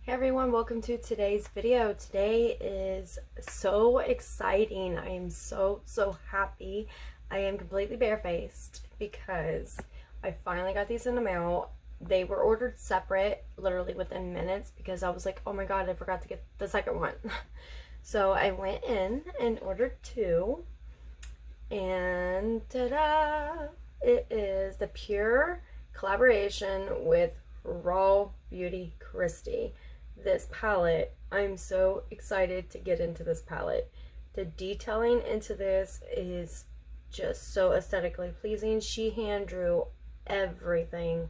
Hey everyone, welcome to today's video. Today is so exciting. I am so happy. I am completely barefaced because I finally got these in the mail. They were ordered separate, literally within minutes, because I was like, oh my god, I forgot to get the second one. So I went in and ordered two, and ta-da! It is the Pure collaboration with Rawbeautykristi. This palette, I'm so excited to get into this palette. The detailing into this is just so aesthetically pleasing. She hand drew everything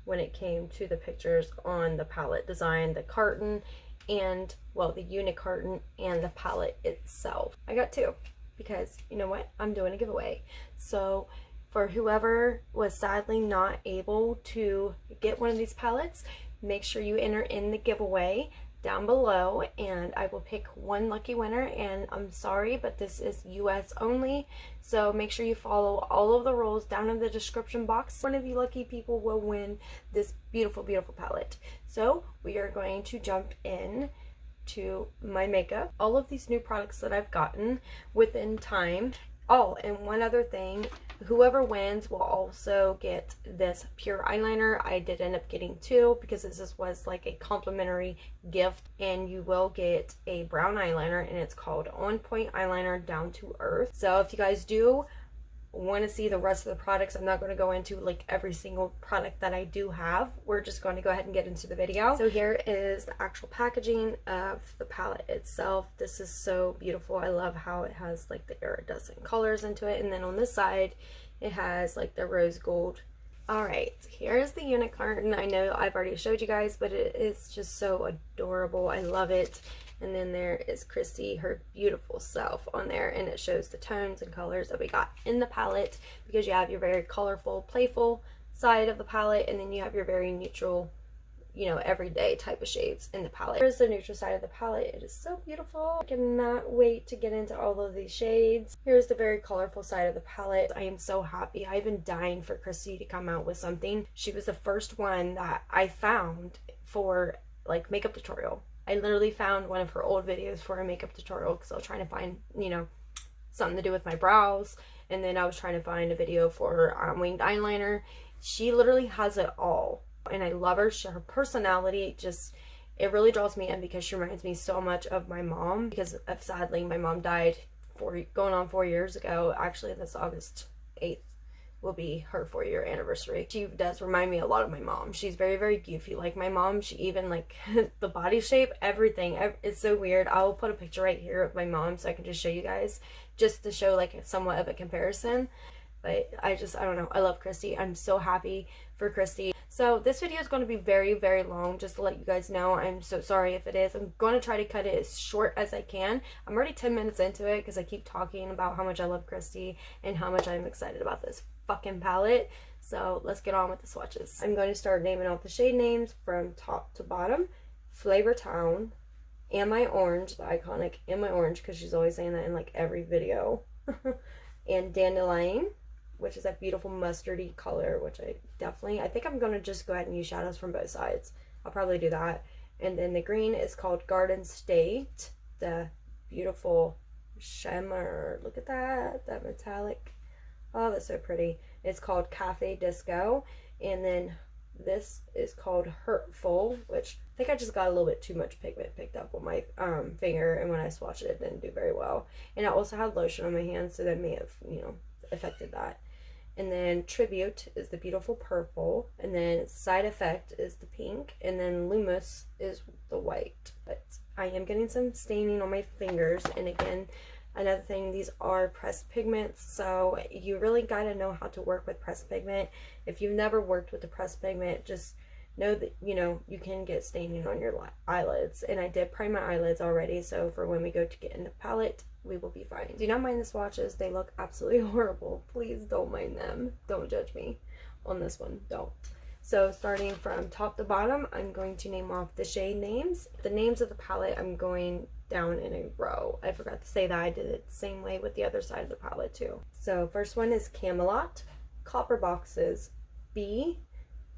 when it came to the pictures on the palette design, the carton, and well, the unit carton and the palette itself. I got two because you know what, I'm doing a giveaway. So for whoever was sadly not able to get one of these palettes, make sure you enter in the giveaway down below and I will pick one lucky winner. And I'm sorry, but this is US only, so make sure you follow all of the rules down in the description box. One of you lucky people will win this beautiful palette. So we are going to jump in to my makeup. All of these new products that I've gotten within time. Oh, and one other thing, whoever wins will also get this Pure eyeliner. I did end up getting two because this was like a complimentary gift, and you will get a brown eyeliner, and it's called On Point Eyeliner Down to Earth. So if you guys do want to see the rest of the products, I'm not going to go into like every single product that I do have. We're just going to go ahead and get into the video. So here is the actual packaging of the palette itself. This is so beautiful. I love how it has like the iridescent colors into it, and then on this side it has like the rose gold. Alright, here's the unit carton. I know I've already showed you guys, but it is just so adorable. I love it. And then there is Christy, her beautiful self on there, and it shows the tones and colors that we got in the palette, because you have your very colorful, playful side of the palette, and then you have your very neutral, you know, everyday type of shades in the palette. Here's the neutral side of the palette. It is so beautiful. I cannot wait to get into all of these shades. Here's the very colorful side of the palette. I am so happy. I've been dying for Christy to come out with something. She was the first one that I found for like makeup tutorial. I literally found one of her old videos for a makeup tutorial because I was trying to find, you know, something to do with my brows. And then I was trying to find a video for her winged eyeliner. She literally has it all. And I love her. Her personality just, it really draws me in because she reminds me so much of my mom. Because sadly, my mom died going on 4 years ago. Actually, this August 8th will be her 4-year anniversary. She does remind me a lot of my mom. She's very goofy like my mom. She even like the body shape, everything. It's so weird. I'll put a picture right here of my mom so I can just show you guys, just to show like somewhat of a comparison. But I don't know. I love Christy. I'm so happy for Christy. So this video is going to be very long, just to let you guys know. I'm so sorry if it is. I'm going to try to cut it as short as I can. I'm already 10 minutes into it because I keep talking about how much I love Christy and how much I'm excited about this fucking palette. So let's get on with the swatches. I'm going to start naming off the shade names from top to bottom. Flavor Town, Am I Orange, the iconic Am I Orange, because she's always saying that in like every video. And Dandelion, which is that beautiful mustardy color, which I think I'm going to just go ahead and use shadows from both sides. I'll probably do that. And then the green is called Garden State, the beautiful shimmer. Look at that metallic. Oh, that's so pretty. It's called Cafe Disco. And then this is called Hurtful, which I think I just got a little bit too much pigment picked up on my finger, and when I swatched it didn't do very well. And I also had lotion on my hands, so that may have, you know, affected that. And then Tribute is the beautiful purple, and then Side Effect is the pink, and then Lumus is the white. But I am getting some staining on my fingers, and again, another thing, these are pressed pigments, so you really gotta know how to work with pressed pigment. If you've never worked with the pressed pigment, just know that, you know, you can get staining on your eyelids. And I did prime my eyelids already, so for when we go to get in the palette, we will be fine. Do not mind the swatches. They look absolutely horrible. Please don't mind them. Don't judge me on this one. Don't. So starting from top to bottom, I'm going to name off the shade names. The names of the palette, I'm going down in a row. I forgot to say that. I did it the same way with the other side of the palette too. So first one is Camelot, Copper Boxes, B,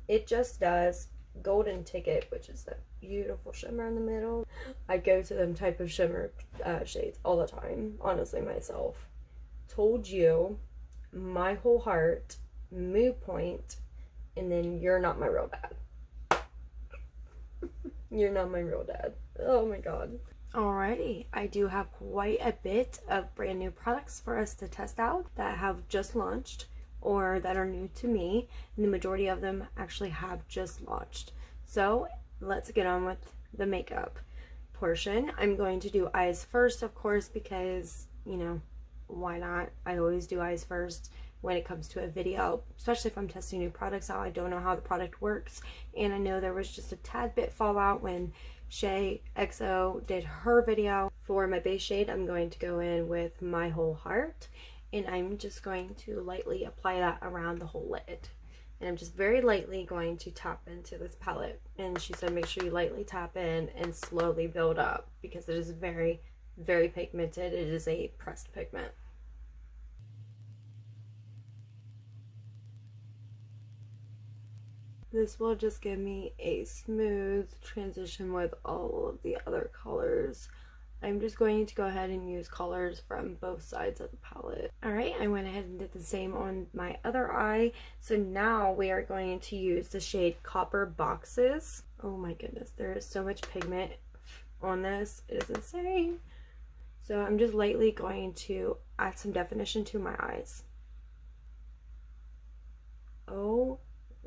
It Just Does, Golden Ticket, which is the beautiful shimmer in the middle. I go to them type of shimmer shades all the time, honestly, myself. Told You, My Whole Heart, Mood Point, and then You're Not My Real Dad. You're Not My Real Dad. Oh my god. Alrighty, I do have quite a bit of brand new products for us to test out that have just launched or that are new to me, and the majority of them actually have just launched. So let's get on with the makeup portion. I'm going to do eyes first, of course, because, you know, why not? I always do eyes first when it comes to a video, especially if I'm testing new products out. I don't know how the product works, and I know there was just a tad bit fallout when Shay XO did her video. For my base shade, I'm going to go in with My Whole Heart, and I'm just going to lightly apply that around the whole lid. And I'm just very lightly going to tap into this palette. And she said make sure you lightly tap in and slowly build up, because it is very, very pigmented. It is a pressed pigment. This will just give me a smooth transition with all of the other colors. I'm just going to go ahead and use colors from both sides of the palette. Alright, I went ahead and did the same on my other eye. So now we are going to use the shade Copper Boxes. Oh my goodness, there is so much pigment on this. It is insane. So I'm just lightly going to add some definition to my eyes. Oh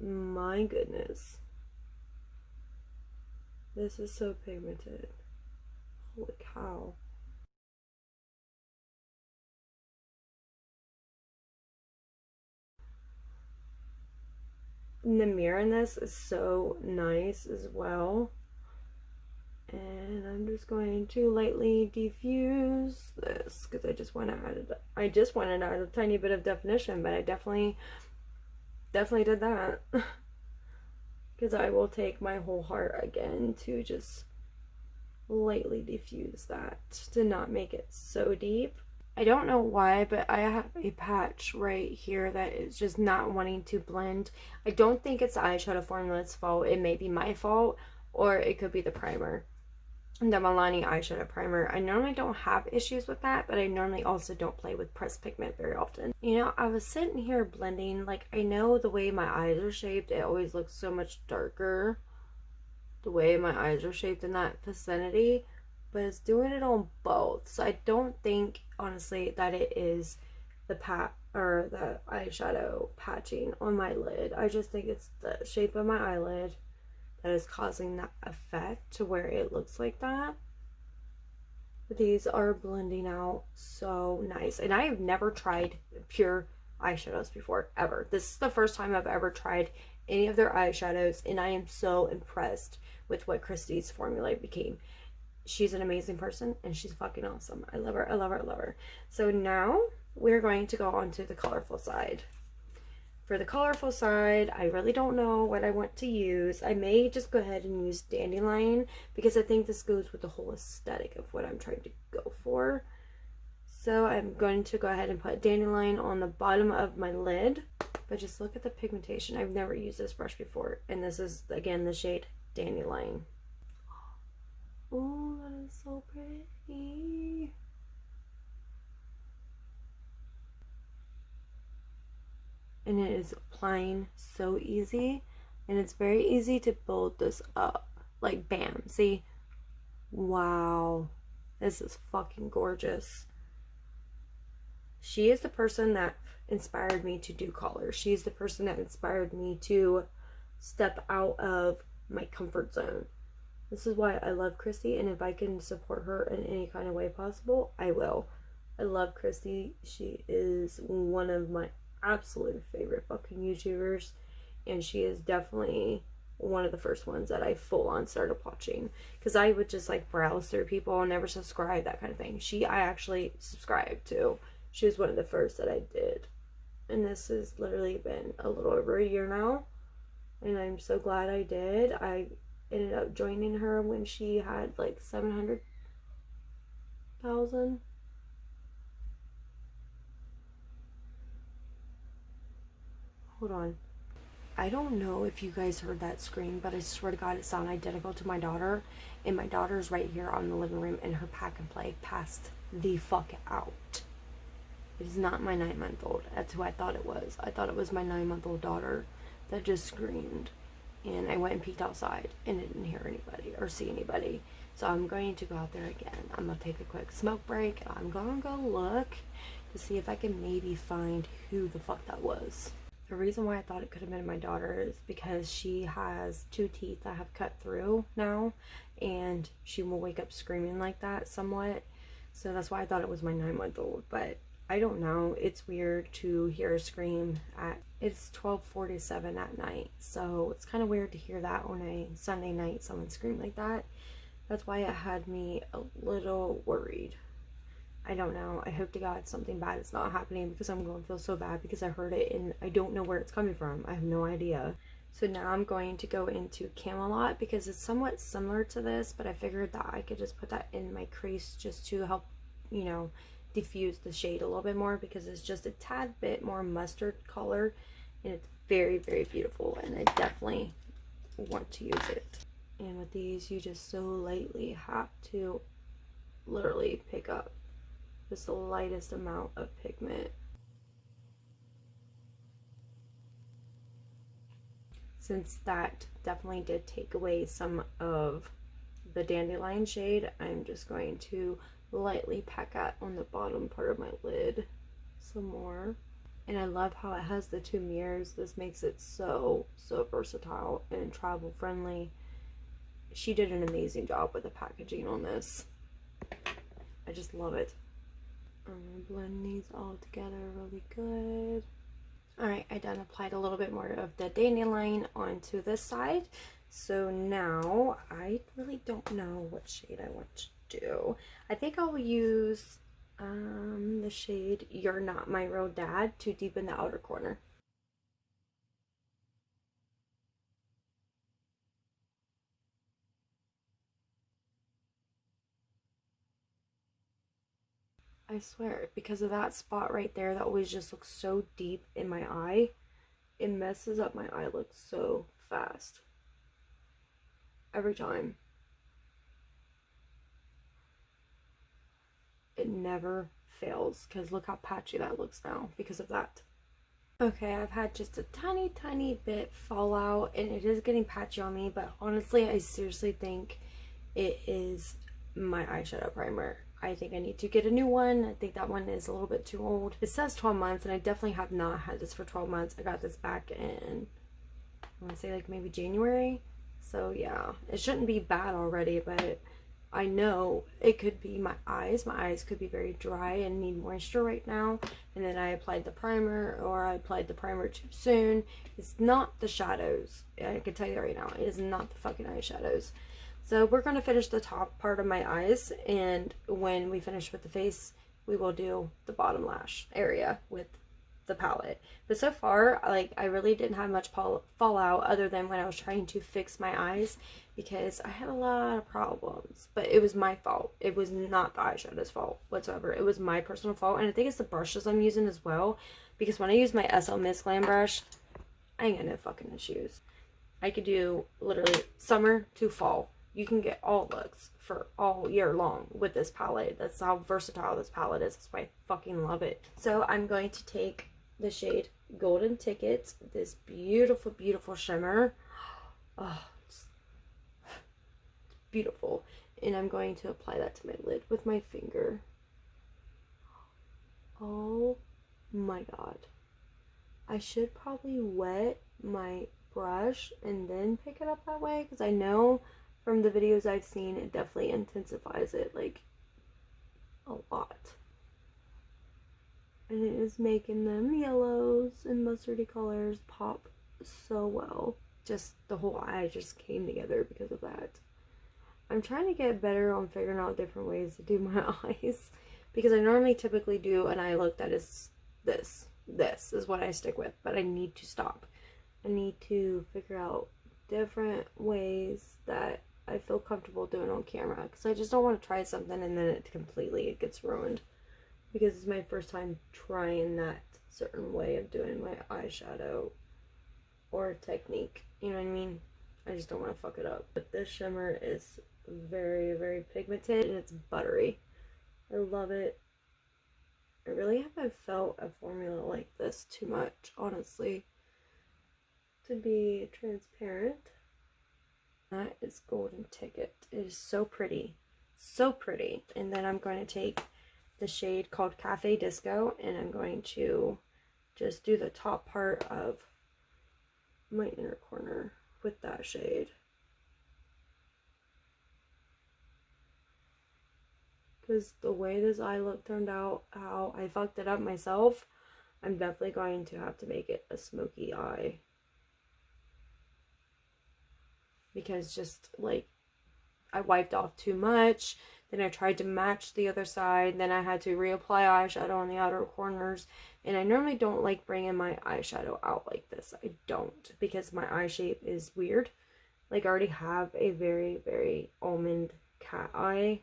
my goodness. This is so pigmented. Holy cow. And the mirror in this is so nice as well. And I'm just going to lightly diffuse this because I just want to add a tiny bit of definition, but I definitely did that. Because I will take My Whole Heart again to just lightly diffuse that to not make it so deep. I don't know why, but I have a patch right here that is just not wanting to blend. I don't think it's the eyeshadow formula's fault. It may be my fault, or it could be the primer. The Milani eyeshadow primer. I normally don't have issues with that, but I normally also don't play with pressed pigment very often. You know, I was sitting here blending, like, I know the way my eyes are shaped, it always looks so much darker the way my eyes are shaped in that vicinity, but it's doing it on both. So I don't think, honestly, that it is the the eyeshadow patching on my lid. I just think it's the shape of my eyelid that is causing that effect to where it looks like that. But these are blending out so nice. And I have never tried pure eyeshadows before, ever. This is the first time I've ever tried any of their eyeshadows, and I am so impressed with what Kristi's formula became. She's an amazing person, and she's fucking awesome. I love her, I love her, I love her. So now we're going to go on to the colorful side. For the colorful side, I really don't know what I want to use. I may just go ahead and use Dandelion, because I think this goes with the whole aesthetic of what I'm trying to go for. So I'm going to go ahead and put Dandelion on the bottom of my lid. But just look at the pigmentation. I've never used this brush before. And this is, again, the shade Dandelion. Oh, that is so pretty. And it is applying so easy, and it's very easy to build this up, like bam, see, wow, this is fucking gorgeous. She is the person that inspired me to do color. She's the person that inspired me to step out of my comfort zone. This is why I love Kristi, and if I can support her in any kind of way possible, I will. I love Kristi. She is one of my absolute favorite fucking YouTubers, and she is definitely one of the first ones that I full on started watching, because I would just like browse through people and never subscribe, that kind of thing. I actually subscribed to. She was one of the first that I did, and this has literally been a little over a year now, and I'm so glad I did. I ended up joining her when she had like 700,000. Hold on. I don't know if you guys heard that scream, but I swear to God, it sounded identical to my daughter. And my daughter's right here on the living room, and her pack and play passed the fuck out. It is not my 9-month-old. That's who I thought it was. I thought it was my 9-month-old daughter that just screamed. And I went and peeked outside and didn't hear anybody or see anybody. So I'm going to go out there again. I'm going to take a quick smoke break. And I'm going to go look to see if I can maybe find who the fuck that was. The reason why I thought it could have been my daughter is because she has 2 teeth that have cut through now, and she will wake up screaming like that somewhat. So that's why I thought it was my 9-month-old, but I don't know. It's weird to hear her scream it's 12:47 at night, so it's kind of weird to hear that on a Sunday night, someone scream like that. That's why it had me a little worried. I don't know. I hope to God something bad is not happening, because I'm going to feel so bad because I heard it and I don't know where it's coming from. I have no idea. So now I'm going to go into Camelot because it's somewhat similar to this, but I figured that I could just put that in my crease just to help, you know, diffuse the shade a little bit more, because it's just a tad bit more mustard color and it's very, very beautiful, and I definitely want to use it. And with these, you just so lightly have to literally pick up just the lightest amount of pigment. Since that definitely did take away some of the dandelion shade, I'm just going to lightly pack that on the bottom part of my lid some more. And I love how it has the 2 mirrors. This makes it so versatile and travel friendly. She did an amazing job with the packaging on this. I just love it. I'm gonna blend these all together really good. Alright, I done applied a little bit more of the dandelion onto this side. So now I really don't know what shade I want to do. I think I'll use the shade You're Not My Real Dad to deepen the outer corner. I swear, because of that spot right there that always just looks so deep in my eye, it messes up my eye look so fast. Every time. It never fails, because look how patchy that looks now because of that. Okay, I've had just a tiny bit fallout, and it is getting patchy on me, but honestly, I seriously think it is my eyeshadow primer. I think I need to get a new one. I think that one is a little bit too old. It says 12 months, and I definitely have not had this for 12 months. I got this back in, I want to say like maybe January. So yeah, it shouldn't be bad already, but I know it could be my eyes. My eyes could be very dry and need moisture right now. And then I applied the primer, or I applied the primer too soon. It's not the shadows. I can tell you that right now. It is not the fucking eyeshadows. So we're going to finish the top part of my eyes, and when we finish with the face, we will do the bottom lash area with the palette. But so far, like, I really didn't have much fallout other than when I was trying to fix my eyes, because I had a lot of problems. But it was my fault. It was not the eyeshadow's fault whatsoever. It was my personal fault, and I think it's the brushes I'm using as well, because when I use my SL Miss Glam brush, I ain't got no fucking issues. I could do literally summer to fall. You can get all looks for all year long with this palette. That's how versatile this palette is. That's why I fucking love it. So I'm going to take the shade Golden Ticket, this beautiful, beautiful shimmer. Oh, it's beautiful. And I'm going to apply that to my lid with my finger. Oh my God. I should probably wet my brush and then pick it up that way, because I know from the videos I've seen, it definitely intensifies it, like, a lot. And it is making them yellows and mustardy colors pop so well. Just the whole eye just came together because of that. I'm trying to get better on figuring out different ways to do my eyes, because I normally typically do an eye look that is this. This is what I stick with, but I need to stop. I need to figure out different ways that I feel comfortable doing on camera, because I just don't want to try something and then it gets ruined, because it's my first time trying that certain way of doing my eyeshadow. or technique. You know what I mean? I just don't want to fuck it up. But this shimmer is very, very pigmented and it's buttery. I love it. I really haven't felt a formula like this too much, honestly. To be transparent. That is Golden Ticket. It is so pretty. So pretty. And then I'm going to take the shade called Cafe Disco and I'm going to just do the top part of my inner corner with that shade. Because the way this eye look turned out, how I fucked it up myself, I'm definitely going to have to make it a smoky eye. Because just like I wiped off too much, then I tried to match the other side, then I had to reapply eyeshadow on the outer corners, and I normally don't like bringing my eyeshadow out like this. I don't, because my eye shape is weird. Like I already have a very, very almond cat eye,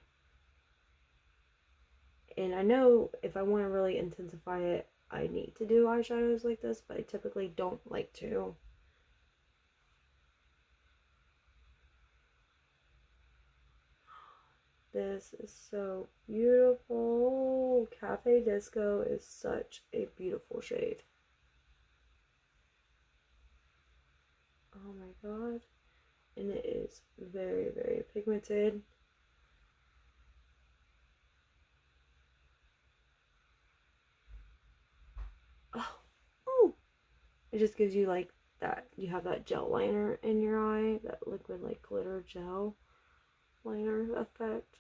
and I know if I want to really intensify it, I need to do eyeshadows like this, but I typically don't like to. This is so beautiful. Cafe Disco is such a beautiful shade. Oh my god. And it is very, very pigmented. Oh, ooh. It just gives you like that, you have that gel liner in your eye, that liquid like glitter gel liner effect.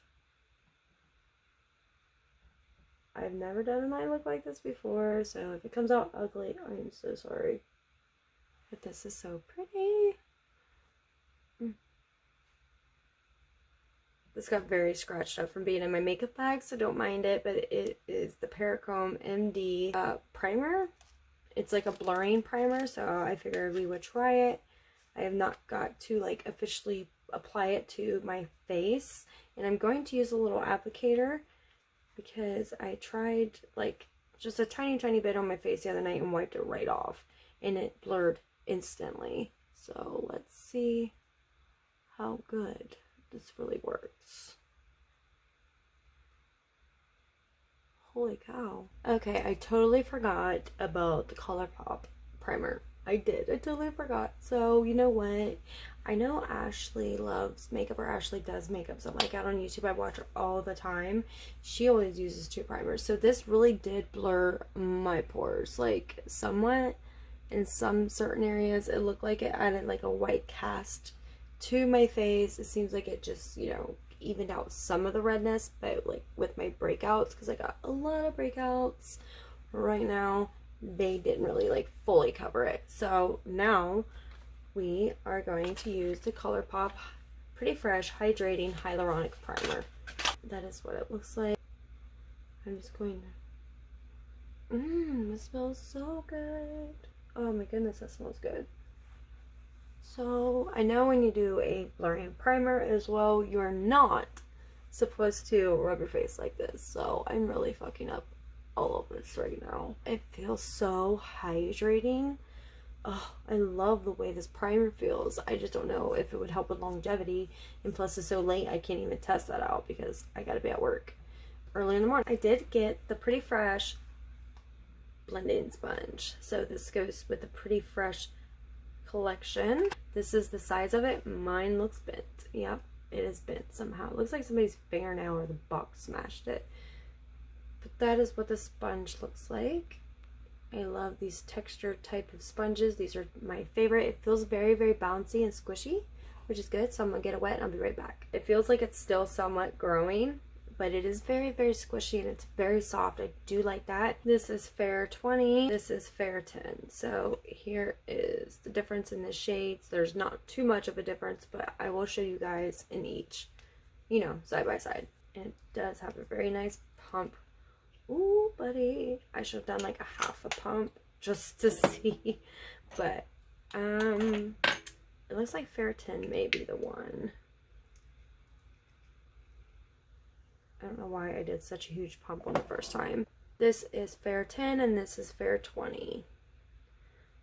I've never done an eye look like this before, so if it comes out ugly, I'm so sorry. But this is so pretty. This got very scratched up from being in my makeup bag, so don't mind it, but it is the Perichrome MD primer. It's like a blurring primer, so I figured we would try it. I have not got to like officially apply it to my face, and I'm going to use a little applicator because I tried like just a tiny bit on my face the other night and wiped it right off, and it blurred instantly. So let's see how good this really works. Holy cow. Okay, I totally forgot about the Colourpop primer. I did. I totally forgot. So, you know what? I know Ashley loves makeup, or Ashley does makeup, so like out on YouTube, I watch her all the time. She always uses 2 primers. So this really did blur my pores, like somewhat. In some certain areas, it looked like it added like a white cast to my face. It seems like it just, you know, evened out some of the redness, but like with my breakouts, because I got a lot of breakouts right now, they didn't really like fully cover it. So now we are going to use the Colourpop Pretty Fresh Hydrating Hyaluronic Primer. That is what it looks like. I'm just going to... it smells so good. Oh my goodness, that smells good. So, I know when you do a blurring primer as well, you're not supposed to rub your face like this. So, I'm really fucking up all of this right now. It feels so hydrating. Oh, I love the way this primer feels. I just don't know if it would help with longevity. And plus, it's so late, I can't even test that out because I gotta be at work early in the morning. I did get the Pretty Fresh blending sponge. So, this goes with the Pretty Fresh collection. This is the size of it. Mine looks bent. Yep, it is bent somehow. It looks like somebody's fingernail or the box smashed it. But that is what the sponge looks like. I love these textured type of sponges. These are my favorite. It feels very, very bouncy and squishy, which is good. So I'm gonna get it wet and I'll be right back. It feels like it's still somewhat growing, but it is very, very squishy and it's very soft. I do like that. This is Fair 20. This is Fair 10. So here is the difference in the shades. There's not too much of a difference, but I will show you guys in each, you know, side by side. And it does have a very nice pump. Ooh, buddy. I should have done like a half a pump just to see. But, it looks like Fair 10 may be the one. I don't know why I did such a huge pump on the first time. This is Fair 10 and this is Fair 20.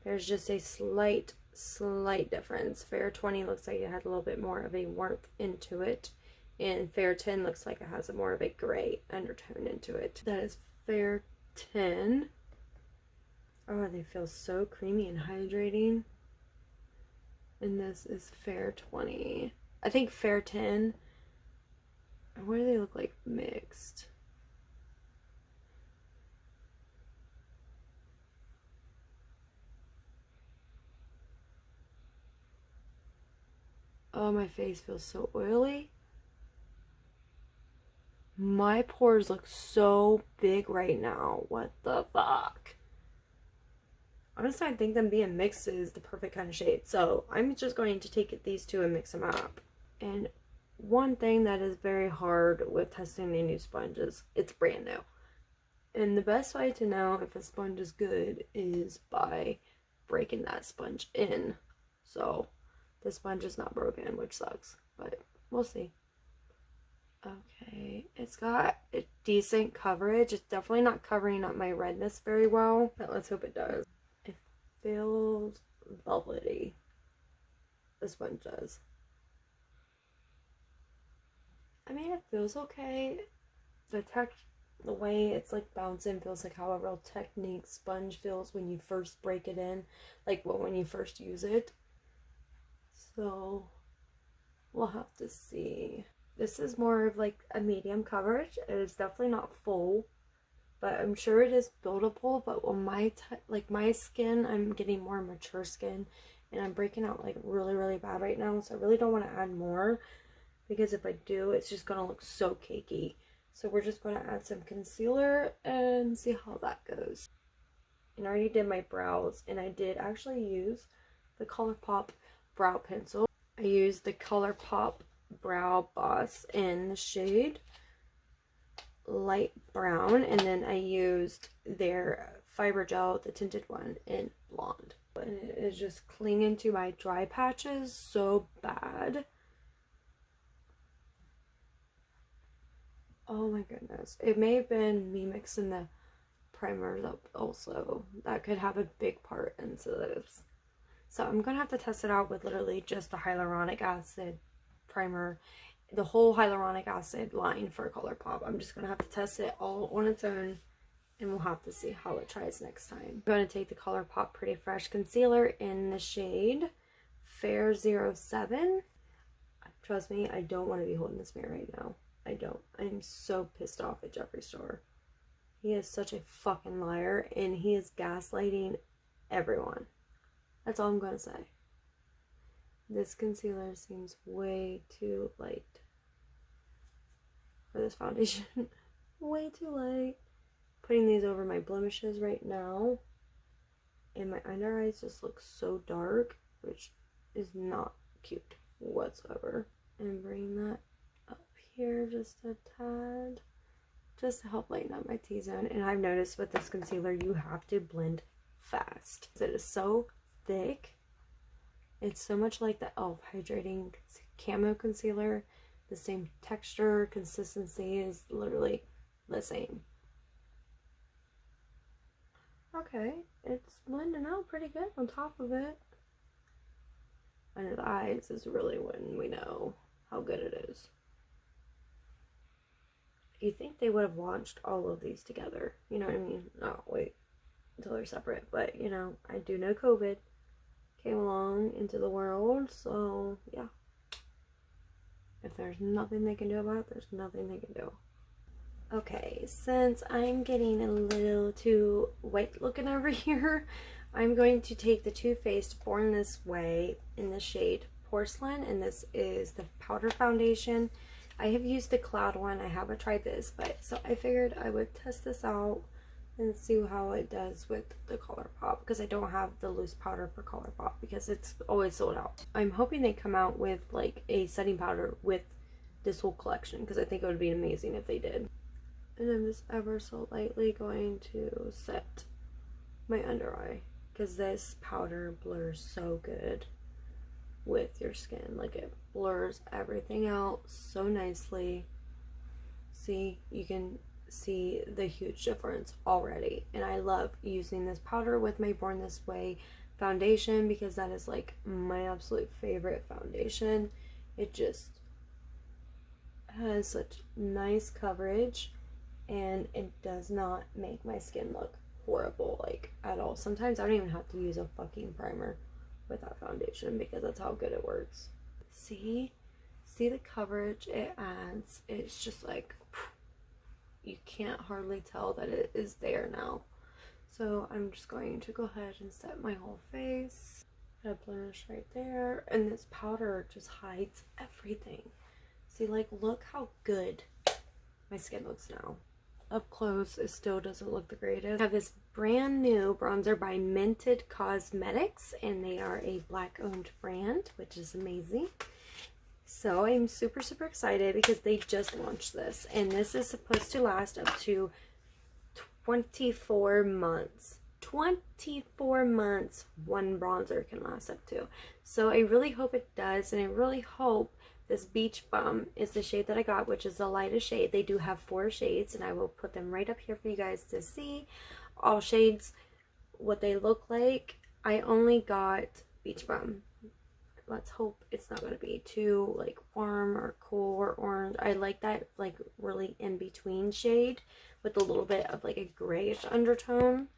There's just a slight slight difference. Fair 20 looks like it had a little bit more of a warmth into it, and Fair 10 looks like it has a more of a gray undertone into it. That is Fair 10. Oh, they feel so creamy and hydrating. And this is Fair 20. I think Fair 10, what do they look like mixed? Oh, my face feels so oily. My pores look so big right now. What the fuck? Honestly, I think them being mixed is the perfect kind of shade. So I'm just going to take these two and mix them up. And one thing that is very hard with testing a new sponge is it's brand new. And the best way to know if a sponge is good is by breaking that sponge in. So the sponge is not broken, which sucks, but we'll see. Okay, it's got a decent coverage. It's definitely not covering up my redness very well, but let's hope it does. It feels velvety. The sponge does. I mean, it feels okay. The way it's like bouncing feels like how a real Technique sponge feels when you first break it in, like when you first use it. So we'll have to see. This is more of like a medium coverage. It is definitely not full, but I'm sure it is buildable. But on my skin, I'm getting more mature skin, and I'm breaking out like really bad right now. So I really don't want to add more, because if I do, it's just gonna look so cakey. So we're just gonna add some concealer and see how that goes. And I already did my brows, and I did actually use the Colourpop brow pencil. I used the Colourpop Brow Boss in the shade light brown, and then I used their fiber gel, the tinted one, in blonde. And it is just clinging to my dry patches so bad. Oh my goodness. It may have been me mixing the primers up also. That could have a big part into this. So I'm going to have to test it out with literally just the hyaluronic acid primer, the whole hyaluronic acid line for Colourpop. I'm just going to have to test it all on its own, and we'll have to see how it tries next time. I'm going to take the Colourpop Pretty Fresh Concealer in the shade Fair 07. Trust me, I don't want to be holding this mirror right now. I don't. I'm so pissed off at Jeffree Star. He is such a fucking liar, and he is gaslighting everyone. That's all I'm going to say. This concealer seems way too light for this foundation. Way too light. Putting these over my blemishes right now. And my under eyes just look so dark, which is not cute whatsoever. And bring that up here just a tad, just to help lighten up my T-zone. And I've noticed with this concealer, you have to blend fast. It is so thick. It's so much like the e.l.f. Hydrating Camo Concealer. The same texture, consistency is literally the same. Okay, it's blending out pretty good on top of it. Under the eyes is really when we know how good it is. You think they would have launched all of these together, you know what I mean? No, wait until they're separate. But you know, I do know COVID came along into the world, so yeah. If there's nothing they can do about it, there's nothing they can do. Okay, since I'm getting a little too white looking over here, I'm going to take the Too Faced Born This Way in the shade Porcelain, and this is the powder foundation. I have used the Cloud one. I haven't tried this, but so I figured I would test this out and see how it does with the Colourpop, because I don't have the loose powder for Colourpop because it's always sold out. I'm hoping they come out with like a setting powder with this whole collection, because I think it would be amazing if they did. And I'm just ever so lightly going to set my under eye, because this powder blurs so good with your skin. Like, it blurs everything out so nicely. See, you can see the huge difference already. And I love using this powder with my Born This Way foundation because that is like my absolute favorite foundation. It just has such nice coverage and it does not make my skin look horrible like at all. Sometimes I don't even have to use a fucking primer with that foundation because that's how good it works. See the coverage it adds. It's just like you can't hardly tell that it is there now. So I'm just going to go ahead and set my whole face. Got a blemish right there, and this powder just hides everything. See, like, look how good my skin looks now. Up close, it still doesn't look the greatest. I have this brand new bronzer by Mented Cosmetics, and they are a Black-owned brand, which is amazing. So I'm super excited because they just launched this, and this is supposed to last up to 24 months. 24 months one bronzer can last up to. So I really hope it does, and I really hope this Beach Bum is the shade that I got, which is the lightest shade. They do have 4 shades, and I will put them right up here for you guys to see. All shades, what they look like. I only got Beach Bum. Let's hope it's not going to be too like warm or cool or orange. I like that like really in between shade with a little bit of like a grayish undertone.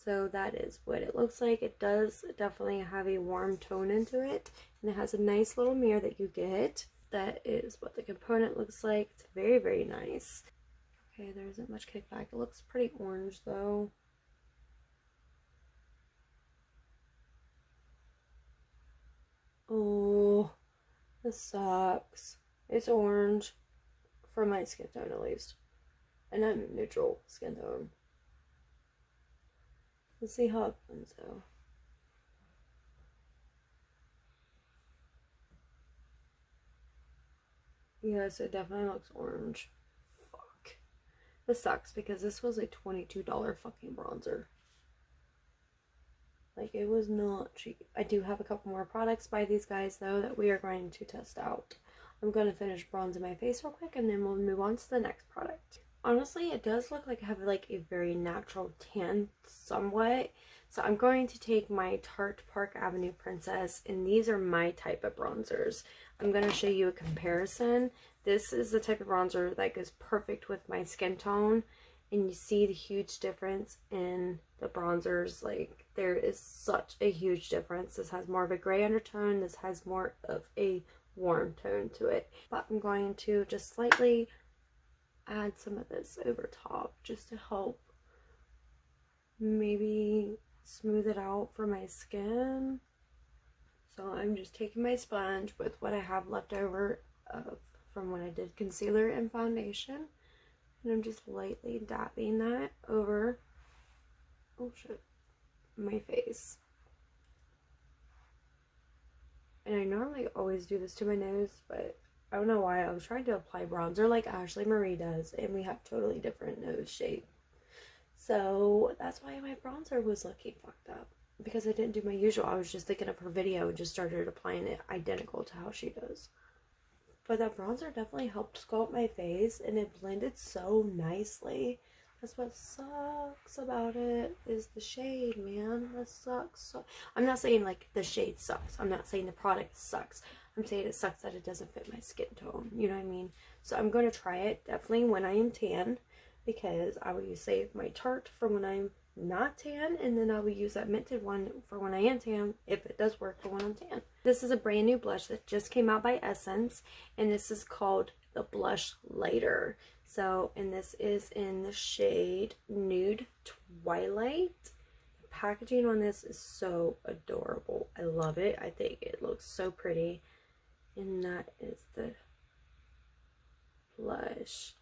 So that is what it looks like. It does definitely have a warm tone into it, and it has a nice little mirror that you get. That is what the component looks like. It's very nice. Okay, there isn't much kickback. It looks pretty orange though. Oh, this sucks. It's orange for my skin tone at least, and I'm neutral skin tone. Let's see how it blends though. Yes, it definitely looks orange. Fuck. This sucks because this was a $22 fucking bronzer. Like, it was not cheap. I do have a couple more products by these guys though that we are going to test out. I'm going to finish bronzing my face real quick and then we'll move on to the next product. Honestly, it does look like I have like a very natural tan somewhat. So I'm going to take my Tarte Park Avenue Princess, and these are my type of bronzers. I'm going to show you a comparison. This is the type of bronzer that goes perfect with my skin tone, and you see the huge difference in the bronzers. Like, there is such a huge difference. This has more of a gray undertone. This has more of a warm tone to it. But I'm going to just slightly add some of this over top just to help maybe smooth it out for my skin. So I'm just taking my sponge with what I have left over from when I did concealer and foundation, and I'm just lightly dabbing that over my face. And I normally always do this to my nose, but I don't know why. I was trying to apply bronzer like Ashley Marie does, and we have totally different nose shape. So that's why my bronzer was looking fucked up, because I didn't do my usual. I was just thinking of her video and just started applying it identical to how she does. But that bronzer definitely helped sculpt my face, and it blended so nicely. That's what sucks about it, is the shade, man. That sucks. So I'm not saying like the shade sucks. I'm not saying the product sucks. I'm saying it sucks that it doesn't fit my skin tone. You know what I mean? So I'm going to try it definitely when I am tan, because I will save my Tarte for when I'm not tan, and then I will use that Mented one for when I am tan, if it does work for when I'm tan. This is a brand new blush that just came out by Essence, and this is called the Blush Lighter. So, and this is in the shade Nude Twilight. The packaging on this is so adorable. I love it. I think it looks so pretty. And that is the blush.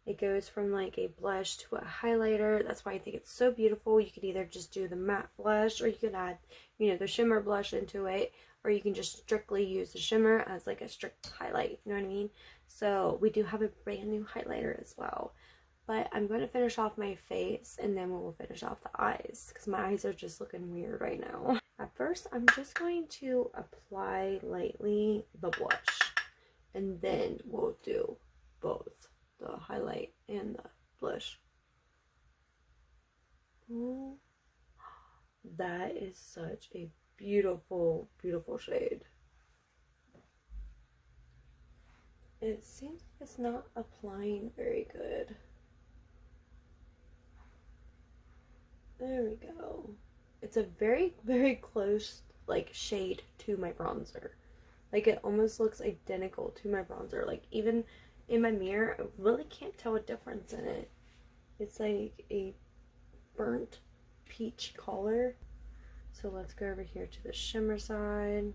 It goes from like a blush to a highlighter. That's why I think it's so beautiful. You could either just do the matte blush, or you could add, you know, the shimmer blush into it, or you can just strictly use the shimmer as like a strict highlight. You know what I mean? So we do have a brand new highlighter as well. But I'm going to finish off my face, and then we'll finish off the eyes, because my eyes are just looking weird right now. At first, I'm just going to apply lightly the blush, and then we'll do both the highlight and the blush. Ooh, that is such a beautiful, beautiful shade. It seems like it's not applying very good. There we go. It's a very, very close, like, shade to my bronzer. Like, it almost looks identical to my bronzer. Like, even in my mirror, I really can't tell a difference in it. It's like a burnt peach color. So let's go over here to the shimmer side.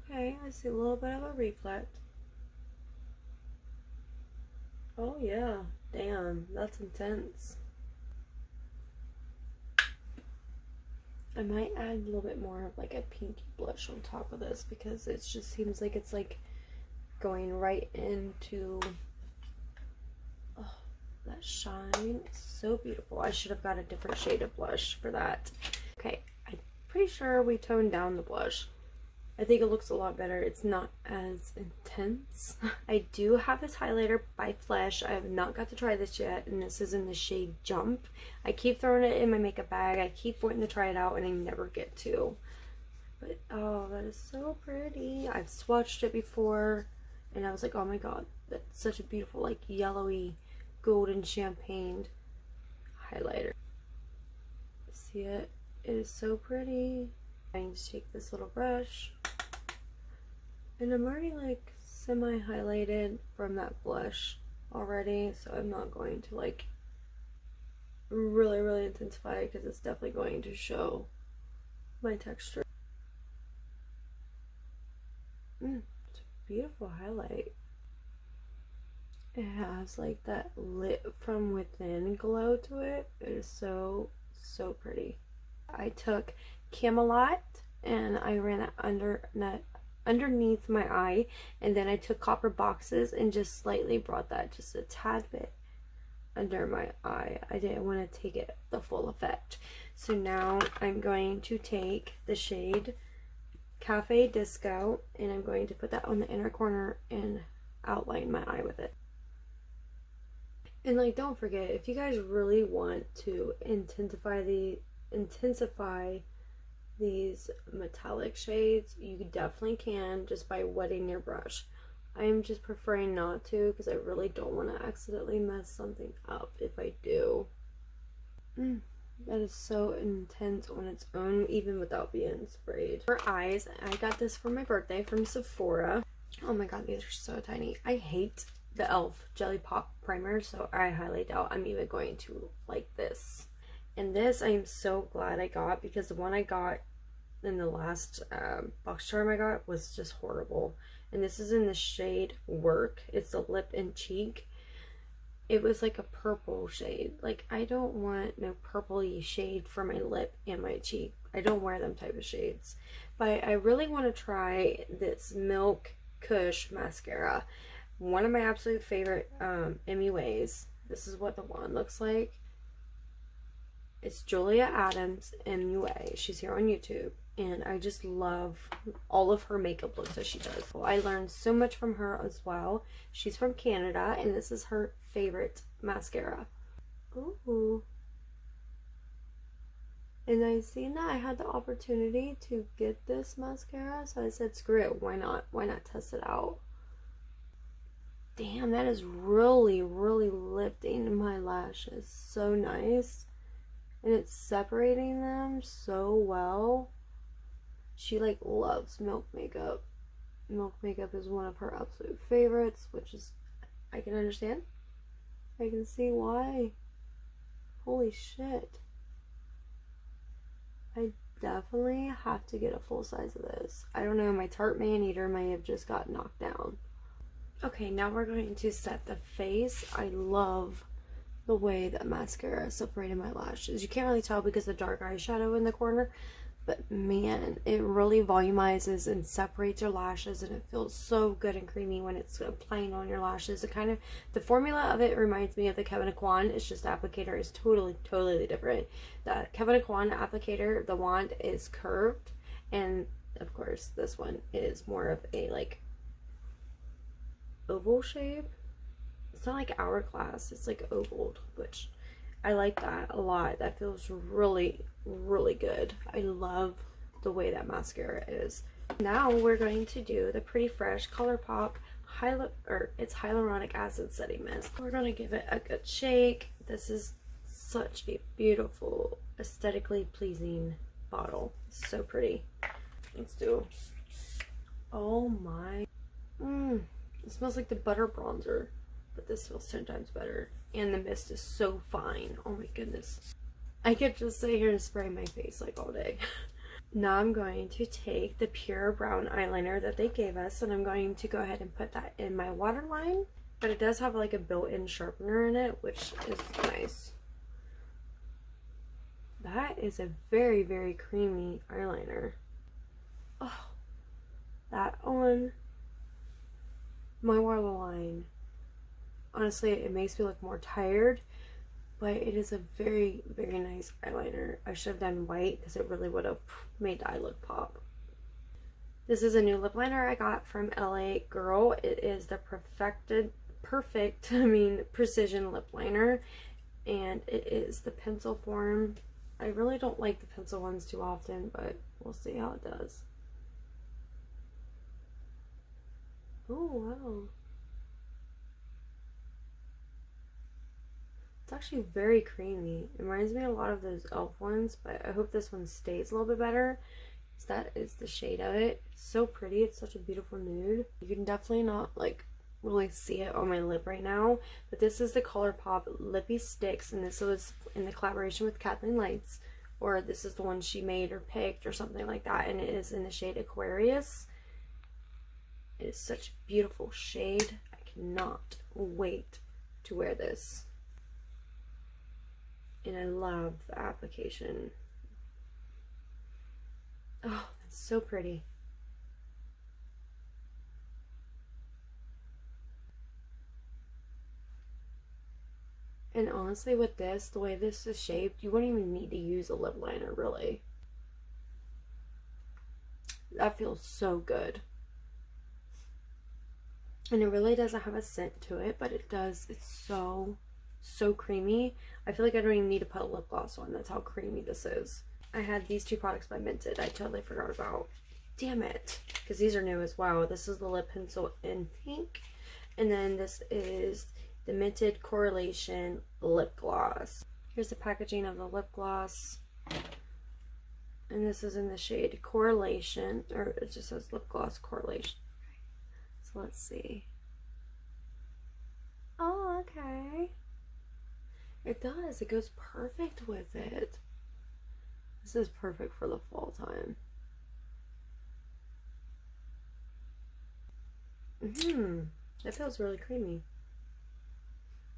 Okay, I see a little bit of a reflect. Oh yeah, damn, that's intense. I might add a little bit more of like a pinky blush on top of this because it just seems like it's like going right into, oh, that shine is so beautiful. I should have got a different shade of blush for that. Okay, I'm pretty sure we toned down the blush. I think it looks a lot better. It's not as intense. I do have this highlighter by Flesh. I have not got to try this yet, and this is in the shade Jump. I keep throwing it in my makeup bag. I keep wanting to try it out, and I never get to. But, oh, that is so pretty. I've swatched it before, and I was like, oh my god, that's such a beautiful, like, yellowy, golden champagne highlighter. See it? It is so pretty. I need to take this little brush, and I'm already like semi highlighted from that blush already, so I'm not going to like really intensify it because it's definitely going to show my texture. It's a beautiful highlight. It has like that lit from within glow to it. It is so pretty. I took Camelot and I ran it underneath my eye, and then I took Copper Boxes and just slightly brought that just a tad bit under my eye. I didn't want to take it the full effect. So now I'm going to take the shade Cafe Disco and I'm going to put that on the inner corner and outline my eye with it. And like, don't forget, if you guys really want to intensify these metallic shades, you definitely can just by wetting your brush. I'm just preferring not to because I really don't want to accidentally mess something up if I do. That is so intense on its own, even without being sprayed. For eyes, I got this for my birthday from Sephora. Oh my god, these are so tiny. I hate the e.l.f. Jelly Pop primer, so I highly doubt I'm even going to like this. And this I am so glad I got because the one I got in the last box charm I got was just horrible. And this is in the shade Work. It's the lip and cheek. It was like a purple shade. Like, I don't want no purpley shade for my lip and my cheek. I don't wear them type of shades. But I really want to try this Milk Kush mascara. One of my absolute favorite MUAs. This is what the wand looks like. It's Julia Adams MUA. She's here on YouTube. And I just love all of her makeup looks that she does. Well, I learned so much from her as well. She's from Canada, and this is her favorite mascara. Ooh. And I seen that I had the opportunity to get this mascara, so I said, screw it, why not? Why not test it out? Damn, that is really lifting my lashes. So nice. And it's separating them so well. She like loves Milk makeup. Milk makeup is one of her absolute favorites, which is, I can understand. I can see why. Holy shit. I definitely have to get a full size of this. I don't know, my Tarte Man-Eater may have just got knocked down. Okay, now we're going to set the face. I love the way that mascara separated my lashes. You can't really tell because of the dark eyeshadow in the corner, but man, it really volumizes and separates your lashes, and it feels so good and creamy when it's applying on your lashes. It kind of, the formula of it reminds me of the Kevyn Aucoin. It's just the applicator is totally different. The Kevyn Aucoin applicator, the wand is curved, and of course this one is more of a like oval shape. It's not like hourglass, it's like ovaled, which I like that a lot. That feels really, really good. I love the way that mascara is. Now we're going to do the Pretty Fresh Colourpop it's hyaluronic acid setting mist. We're going to give it a good shake. This is such a beautiful, aesthetically pleasing bottle. So pretty. Let's do. Oh my. It smells like the butter bronzer, but this feels 10 times better. And the mist is so fine. Oh my goodness. I could just sit here and spray my face like all day. Now I'm going to take the pure brown eyeliner that they gave us, and I'm going to go ahead and put that in my waterline. But it does have like a built-in sharpener in it, which is nice. That is a very, very creamy eyeliner. Oh, that on my waterline. Honestly, it makes me look more tired, but it is a very, very nice eyeliner. I should have done white because it really would have made the eye look pop. This is a new lip liner I got from LA Girl. It is the precision lip liner, and it is the pencil form. I really don't like the pencil ones too often, but we'll see how it does. Oh, wow. It's actually very creamy. It reminds me a lot of those e.l.f. ones, but I hope this one stays a little bit better. So that is the shade of it. It's so pretty. It's such a beautiful nude. You can definitely not like really see it on my lip right now, but this is the Colourpop Lippy Sticks, and this was in the collaboration with Kathleen Lights, or this is the one she made or picked or something like that, and it is in the shade Aquarius. It is such a beautiful shade. I cannot wait to wear this. And I love the application. Oh, it's so pretty. And honestly, with this, the way this is shaped, you wouldn't even need to use a lip liner, really. That feels so good. And it really doesn't have a scent to it, but it does. It's so creamy. I feel like I don't even need to put a lip gloss on. That's how creamy this is. I had these two products by Minted. I totally forgot about. Damn it. Because these are new as well. This is the lip pencil in pink. And then this is the Minted Correlation lip gloss. Here's the packaging of the lip gloss. And this is in the shade Correlation. Or it just says lip gloss Correlation. So let's see. Oh, okay. It does. It goes perfect with it. This is perfect for the fall time. It feels really creamy.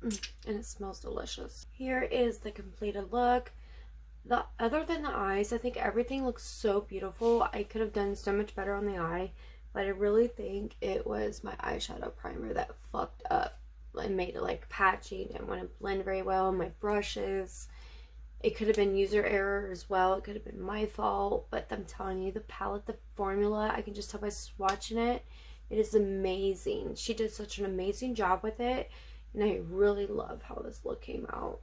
And it smells delicious. Here is the completed look. Other than the eyes, I think everything looks so beautiful. I could have done so much better on the eye, but I really think it was my eyeshadow primer that fucked up and made it like patchy. Didn't want to blend very well. My brushes, it could have been user error as well. It could have been my fault, but I'm telling you, the palette, the formula, I can just tell by swatching it, it is amazing. She did such an amazing job with it, and I really love how this look came out.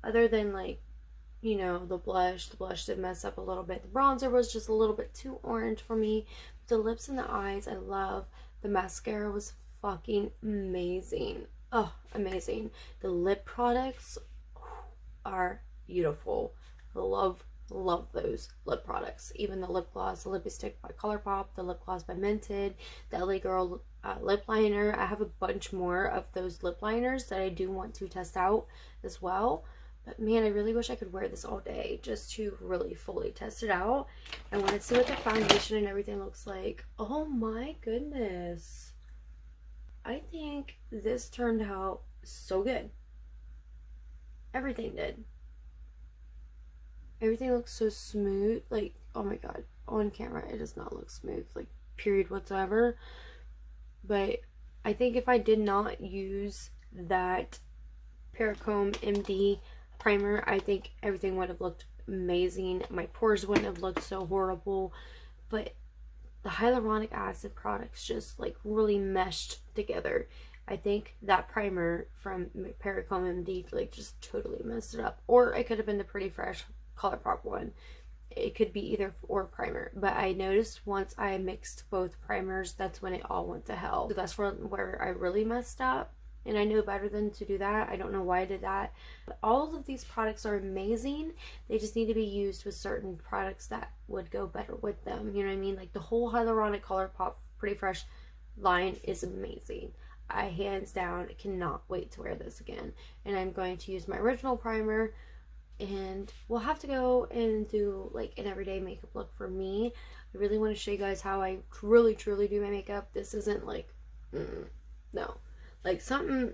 Other than like, you know, the blush did mess up a little bit. The bronzer was just a little bit too orange for me. The lips and the eyes, I love. The mascara was fucking amazing. Oh, amazing. The lip products are beautiful. I love those lip products. Even the lip gloss, the lipstick by Colourpop, the lip gloss by Minted, the LA Girl lip liner. I have a bunch more of those lip liners that I do want to test out as well. But man, I really wish I could wear this all day just to really fully test it out. I want to see what the foundation and everything looks like. Oh my goodness. I think this turned out so good. Everything did. Everything looks so smooth. Like, oh my god. On camera, it does not look smooth. Like, period whatsoever. But I think if I did not use that Pericomb MD primer, I think everything would have looked amazing. My pores wouldn't have looked so horrible. But the hyaluronic acid products just like really meshed together. I think that primer from Pericom MD like just totally messed it up. Or it could have been the Pretty Fresh Colourpop one. It could be either or primer, but I noticed once I mixed both primers, that's when it all went to hell. So that's where I really messed up, and I know better than to do that. I don't know why I did that. But all of these products are amazing. They just need to be used with certain products that would go better with them. You know what I mean? Like the whole hyaluronic Colourpop Pretty Fresh line is amazing. I hands down cannot wait to wear this again, and I'm going to use my original primer. And we'll have to go and do like an everyday makeup look for me. I really want to show you guys how I really truly do my makeup. This isn't like no, like something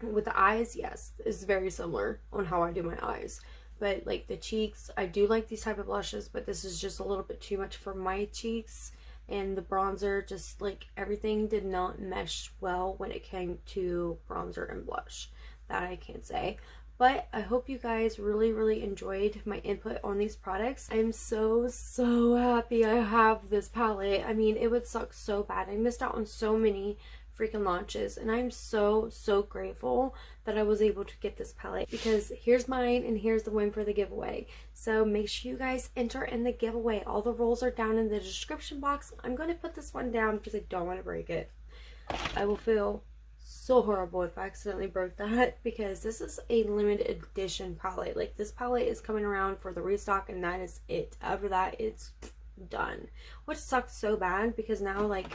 with the eyes, yes, is very similar on how I do my eyes, but like the cheeks, I do like these type of blushes, but this is just a little bit too much for my cheeks. And the bronzer, just like everything did not mesh well when it came to bronzer and blush. That I can't say. But I hope you guys really enjoyed my input on these products. I'm so happy I have this palette. I mean, it would suck so bad. I missed out on so many freaking launches, and I'm so grateful that I was able to get this palette, because here's mine and here's the win for the giveaway. So make sure you guys enter in the giveaway. All the rules are down in the description box. I'm going to put this one down because I don't want to break it. I will feel so horrible if I accidentally broke that, because this is a limited edition palette. Like, this palette is coming around for the restock, and that is it. After that, it's done, which sucks so bad, because now, like,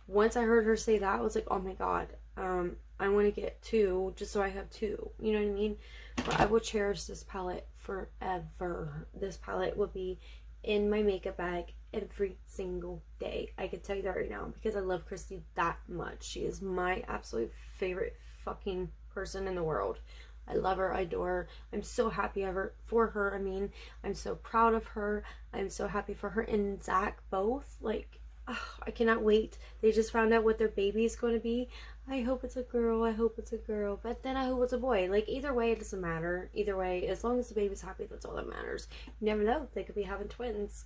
once I heard her say that, I was like, oh my god, I want to get two just so I have two, you know what I mean? But I will cherish this palette forever. This palette will be in my makeup bag every single day. I can tell you that right now, because I love Kristi that much. She is my absolute favorite fucking person in the world. I love her, I adore her. I'm so happy for her. I mean, I'm so proud of her. I'm so happy for her and Zach both. Like, I cannot wait. They just found out what their baby is going to be. I hope it's a girl. I hope it's a girl. But then I hope it's a boy. Like, either way, it doesn't matter. Either way, as long as the baby's happy, that's all that matters. You never know. They could be having twins.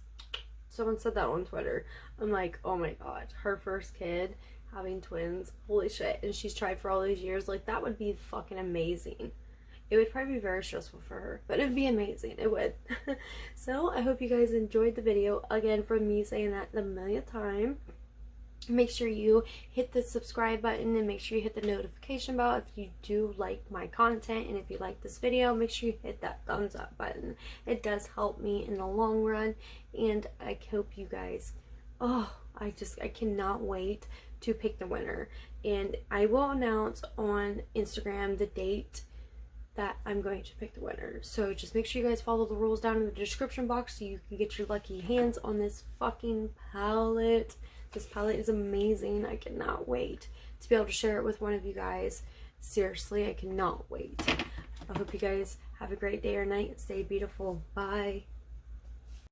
Someone said that on Twitter. I'm like, oh my god. Her first kid having twins. Holy shit. And she's tried for all these years. Like, that would be fucking amazing. It would probably be very stressful for her, but it would be amazing. It would. So, I hope you guys enjoyed the video. Again, from me saying that the millionth time. Make sure you hit the subscribe button, and make sure you hit the notification bell if you do like my content. And if you like this video, make sure you hit that thumbs up button. It does help me in the long run, and I hope you guys, I cannot wait to pick the winner. And I will announce on Instagram the date that I'm going to pick the winner. So just make sure you guys follow the rules down in the description box so you can get your lucky hands on this fucking palette. This palette is amazing. I cannot wait to be able to share it with one of you guys. Seriously, I cannot wait. I hope you guys have a great day or night. Stay beautiful. Bye.